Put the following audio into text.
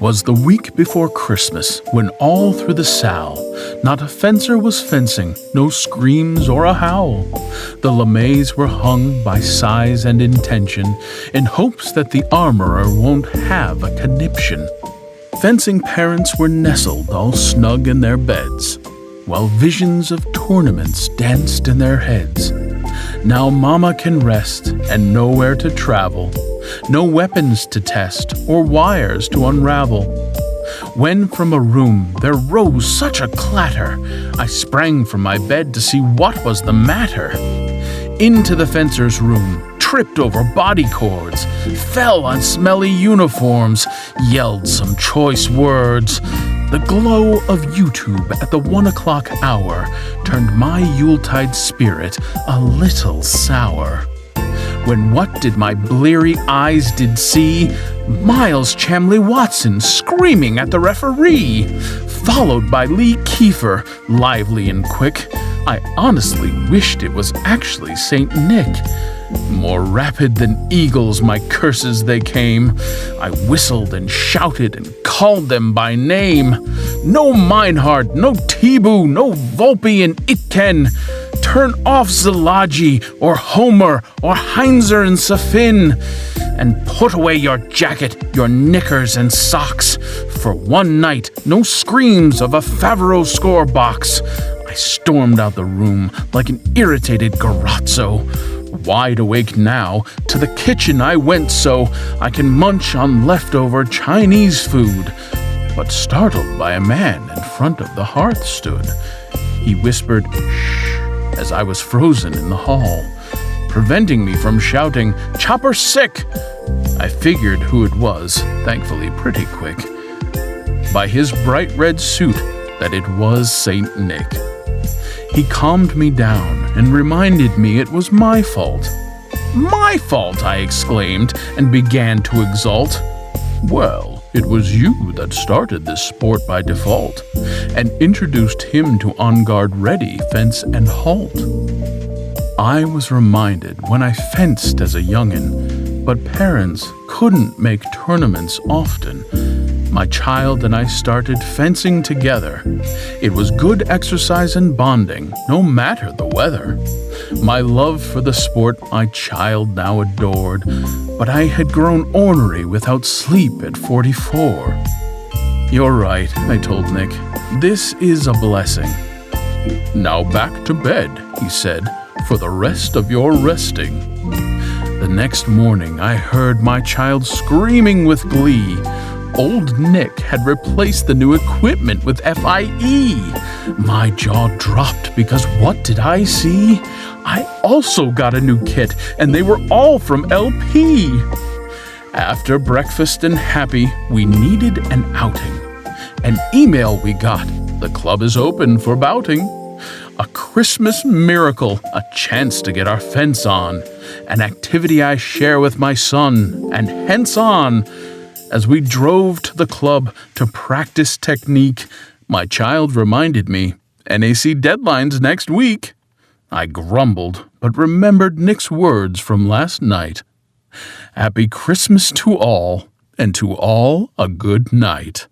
'Twas the week before Christmas, when all through the sow not a fencer was fencing, no screams or a howl. The lamets were hung by size and intention, in hopes that the armorer won't have a conniption. Fencing parents were nestled all snug in their beds, while visions of tournaments danced in their heads. Now Mama can rest and nowhere to travel, no weapons to test or wires to unravel. When from a room there rose such a clatter, I sprang from my bed to see what was the matter. Into the fencer's room, tripped over body cords, fell on smelly uniforms, yelled some choice words. The glow of YouTube at the 1 o'clock hour turned my Yuletide spirit a little sour. When what did my bleary eyes did see? Miles Chamley Watson screaming at the referee, followed by Lee Kiefer, lively and quick. I honestly wished it was actually Saint Nick. More rapid than eagles my curses they came. I whistled and shouted and called them by name. No Meinhard, no Tibu, no Volpe and Itken. Turn off Zilagi, or Homer, or Heinzer and Safin, and put away your jacket, your knickers and socks. For one night, no screams of a Favreau score box. I stormed out the room like an irritated Garazzo. Wide awake now, to the kitchen I went so I can munch on leftover Chinese food. But startled by a man in front of the hearth stood. He whispered, "Shh," as I was frozen in the hall, preventing me from shouting, "Chopper sick!" I figured who it was, thankfully pretty quick, by his bright red suit that it was Saint Nick. He calmed me down and reminded me it was my fault. "My fault!" I exclaimed and began to exult. "Well, it was you that started this sport by default and introduced him to On Guard Ready, Fence and Halt." I was reminded when I fenced as a youngin', but parents couldn't make tournaments often. My child and I started fencing together. It was good exercise and bonding, no matter the weather. My love for the sport my child now adored, but I had grown ornery without sleep at 44. "You're right," I told Nick. "This is a blessing." "Now back to bed," he said, "for the rest of your resting." The next morning I heard my child screaming with glee. Old Nick had replaced the new equipment with FIE. My jaw dropped because what did I see? I also got a new kit, and they were all from LP. After breakfast and happy, we needed an outing. An email we got. The club is open for bouting. A Christmas miracle, a chance to get our fence on. An activity I share with my son, and hence on. As we drove to the club to practice technique, my child reminded me, "NAC deadline's next week." I grumbled, but remembered Nick's words from last night. Happy Christmas to all, and to all a good night.